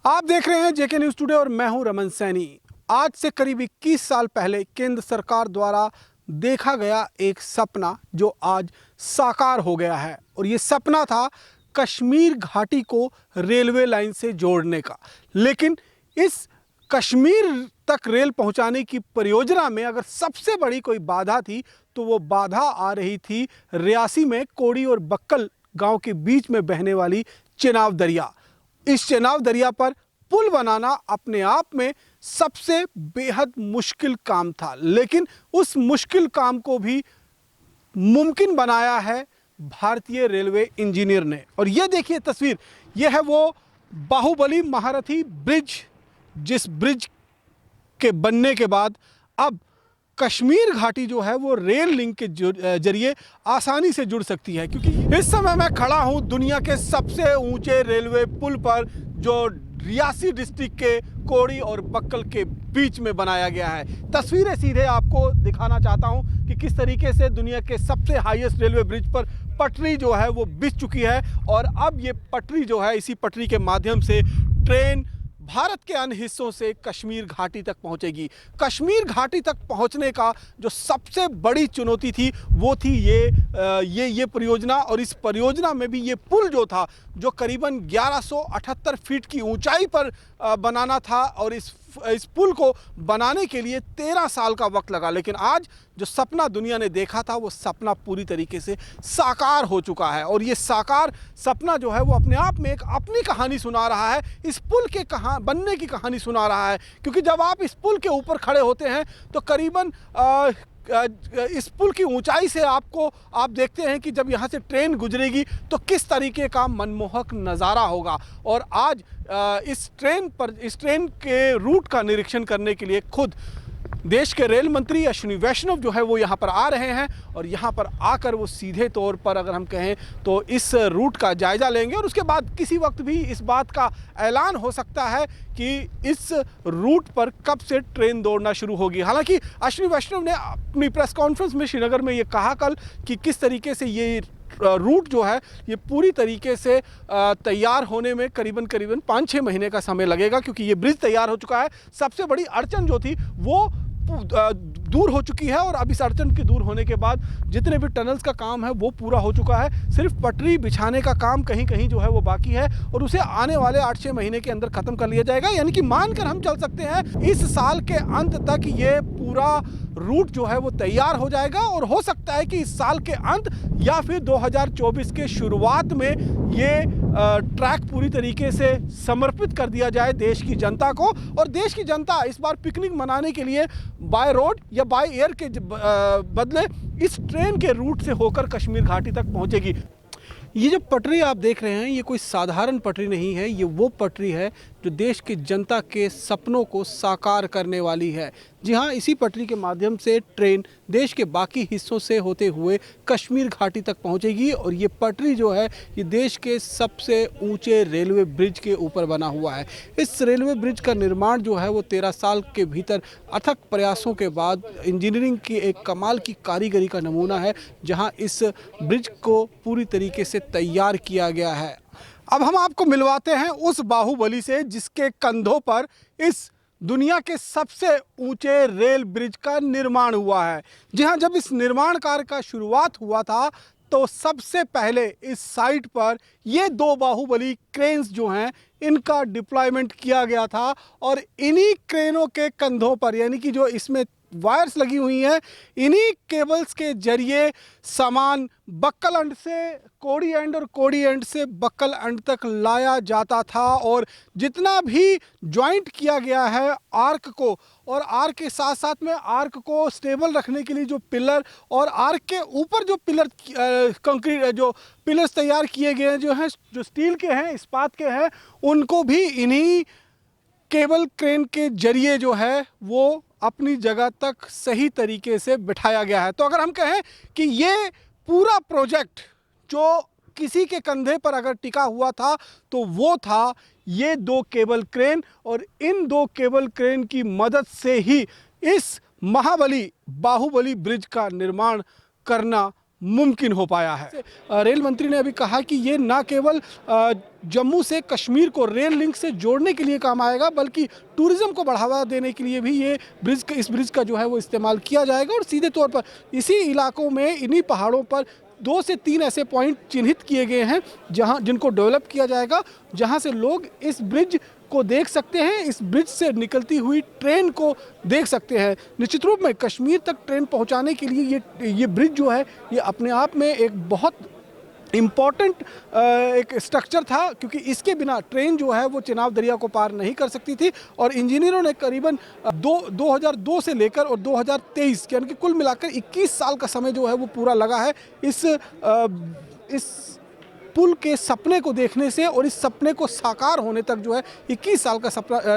आप देख रहे हैं जेके न्यूज़ टुडे और मैं हूं रमन सैनी। आज से करीब 21 साल पहले केंद्र सरकार द्वारा देखा गया एक सपना जो आज साकार हो गया है और ये सपना था कश्मीर घाटी को रेलवे लाइन से जोड़ने का। लेकिन इस कश्मीर तक रेल पहुंचाने की परियोजना में अगर सबसे बड़ी कोई बाधा थी तो वो बाधा आ रही थी रियासी में कोड़ी और बक्कल गांव के बीच में बहने वाली चेनाब दरिया। इस चेनाब दरिया पर पुल बनाना अपने आप में सबसे बेहद मुश्किल काम था, लेकिन उस मुश्किल काम को भी मुमकिन बनाया है भारतीय रेलवे इंजीनियर ने। और ये देखिए तस्वीर, यह है वो बाहुबली महारथी ब्रिज, जिस ब्रिज के बनने के बाद अब कश्मीर घाटी जो है वो रेल लिंक के जरिए आसानी से जुड़ सकती है। क्योंकि इस समय मैं खड़ा हूं दुनिया के सबसे ऊंचे रेलवे पुल पर जो रियासी डिस्ट्रिक्ट के कोड़ी और बक्कल के बीच में बनाया गया है। तस्वीरें सीधे आपको दिखाना चाहता हूं कि किस तरीके से दुनिया के सबसे हाईएस्ट रेलवे ब्रिज पर पटरी जो है वो बिछ चुकी है और अब ये पटरी जो है, इसी पटरी के माध्यम से ट्रेन भारत के अन्य हिस्सों से कश्मीर घाटी तक पहुंचेगी। कश्मीर घाटी तक पहुंचने का जो सबसे बड़ी चुनौती थी वो थी ये परियोजना। और इस परियोजना में भी ये पुल जो था, जो करीबन 1178 फीट की ऊंचाई पर बनाना था और इस पुल को बनाने के लिए 13 साल का वक्त लगा। लेकिन आज जो सपना दुनिया ने देखा था वो सपना पूरी तरीके से साकार हो चुका है और ये साकार सपना जो है वो अपने आप में एक अपनी कहानी सुना रहा है, इस पुल के बनने की कहानी सुना रहा है। क्योंकि जब आप इस पुल के ऊपर खड़े होते हैं तो करीबन इस पुल की ऊंचाई से आप देखते हैं कि जब यहाँ से ट्रेन गुजरेगी तो किस तरीके का मनमोहक नज़ारा होगा। और आज इस ट्रेन के रूट का निरीक्षण करने के लिए खुद देश के रेल मंत्री अश्विनी वैष्णव जो है वो यहाँ पर आ रहे हैं और यहाँ पर आकर वो सीधे तौर पर अगर हम कहें तो इस रूट का जायज़ा लेंगे और उसके बाद किसी वक्त भी इस बात का ऐलान हो सकता है कि इस रूट पर कब से ट्रेन दौड़ना शुरू होगी। हालांकि अश्विनी वैष्णव ने अपनी प्रेस कॉन्फ्रेंस में श्रीनगर में ये कहा कल कि किस तरीके से ये रूट जो है ये पूरी तरीके से तैयार होने में करीबन 5-6 महीने का समय लगेगा, क्योंकि ये ब्रिज तैयार हो चुका है। सबसे बड़ी अड़चन जो थी वो दूर हो चुकी है और अब इस अड़चन के दूर होने के बाद जितने भी टनल्स का काम है वो पूरा हो चुका है। सिर्फ पटरी बिछाने का काम कहीं कहीं जो है वो बाकी है और उसे आने वाले 8-6 महीने के अंदर ख़त्म कर लिया जाएगा। यानी कि मानकर हम चल सकते हैं इस साल के अंत तक ये पूरा रूट जो है वो तैयार हो जाएगा और हो सकता है कि इस साल के अंत या फिर 2024 के शुरुआत में ये ट्रैक पूरी तरीके से समर्पित कर दिया जाए देश की जनता को। और देश की जनता इस बार पिकनिक मनाने के लिए बाय रोड या बाय एयर के बदले इस ट्रेन के रूट से होकर कश्मीर घाटी तक पहुंचेगी। ये जो पटरी आप देख रहे हैं ये कोई साधारण पटरी नहीं है, ये वो पटरी है जो देश की जनता के सपनों को साकार करने वाली है। जी हाँ, इसी पटरी के माध्यम से ट्रेन देश के बाकी हिस्सों से होते हुए कश्मीर घाटी तक पहुंचेगी और ये पटरी जो है ये देश के सबसे ऊंचे रेलवे ब्रिज के ऊपर बना हुआ है। इस रेलवे ब्रिज का निर्माण जो है वो 13 साल के भीतर अथक प्रयासों के बाद इंजीनियरिंग की एक कमाल की कारीगरी का नमूना है, जहाँ इस ब्रिज को पूरी तरीके से तैयार किया गया है। अब हम आपको मिलवाते हैं उस बाहुबली से जिसके कंधों पर इस दुनिया के सबसे ऊंचे रेल ब्रिज का निर्माण हुआ है। जी हाँ, जब इस निर्माण कार्य का शुरुआत हुआ था तो सबसे पहले इस साइट पर ये 2 बाहुबली क्रेन्स जो हैं इनका डिप्लॉयमेंट किया गया था और इन्हीं क्रेनों के कंधों पर, यानी कि जो इसमें वायर्स लगी हुई हैं, इन्हीं केबल्स के जरिए सामान बक्कल एंड से कोड़ी एंड और कोड़ी एंड से बक्कल एंड तक लाया जाता था। और जितना भी ज्वाइंट किया गया है आर्क को, और आर्क के साथ साथ में आर्क को स्टेबल रखने के लिए जो पिलर और आर्क के ऊपर जो पिलर कंक्रीट जो पिलर्स तैयार किए गए हैं जो हैं, जो स्टील के हैं, इस्पात के हैं, उनको भी इन्हीं केबल क्रेन के जरिए जो है वो अपनी जगह तक सही तरीके से बिठाया गया है। तो अगर हम कहें कि ये पूरा प्रोजेक्ट जो किसी के कंधे पर अगर टिका हुआ था तो वो था ये 2 केबल क्रेन, और इन 2 केबल क्रेन की मदद से ही इस बाहुबली ब्रिज का निर्माण करना मुमकिन हो पाया है। रेल मंत्री ने अभी कहा कि ये ना केवल जम्मू से कश्मीर को रेल लिंक से जोड़ने के लिए काम आएगा, बल्कि टूरिज्म को बढ़ावा देने के लिए भी ये इस ब्रिज का जो है वो इस्तेमाल किया जाएगा। और सीधे तौर पर इसी इलाकों में, इन्हीं पहाड़ों पर 2 से 3 ऐसे पॉइंट चिन्हित किए गए हैं जिनको डेवलप किया जाएगा, जहां से लोग इस ब्रिज को देख सकते हैं, इस ब्रिज से निकलती हुई ट्रेन को देख सकते हैं। निश्चित रूप में कश्मीर तक ट्रेन पहुंचाने के लिए ये ब्रिज जो है ये अपने आप में एक बहुत इम्पॉर्टेंट एक स्ट्रक्चर था, क्योंकि इसके बिना ट्रेन जो है वो चिनाब दरिया को पार नहीं कर सकती थी। और इंजीनियरों ने करीबन 2002 से लेकर और 2023 यानी कि कुल मिलाकर 21 साल का समय जो है वो पूरा लगा है इस पुल के सपने को देखने से, और इस सपने को साकार होने तक जो है 21 साल का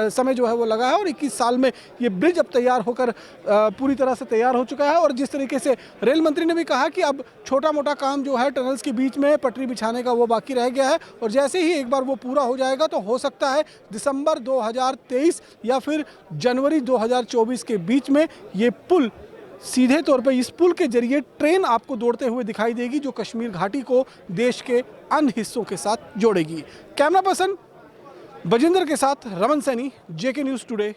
समय जो है वो लगा है। और 21 साल में ये ब्रिज अब तैयार होकर पूरी तरह से तैयार हो चुका है। और जिस तरीके से रेल मंत्री ने भी कहा कि अब छोटा मोटा काम जो है टनल्स के बीच में पटरी बिछाने का वो बाकी रह गया है, और जैसे ही एक बार वो पूरा हो जाएगा तो हो सकता है दिसंबर 2023 या फिर जनवरी 2024 के बीच में ये पुल, सीधे तौर पर इस पुल के जरिए ट्रेन आपको दौड़ते हुए दिखाई देगी, जो कश्मीर घाटी को देश के अन्य हिस्सों के साथ जोड़ेगी। कैमरा पर्सन बजिंदर के साथ रमन सैनी, जेके न्यूज़ टुडे।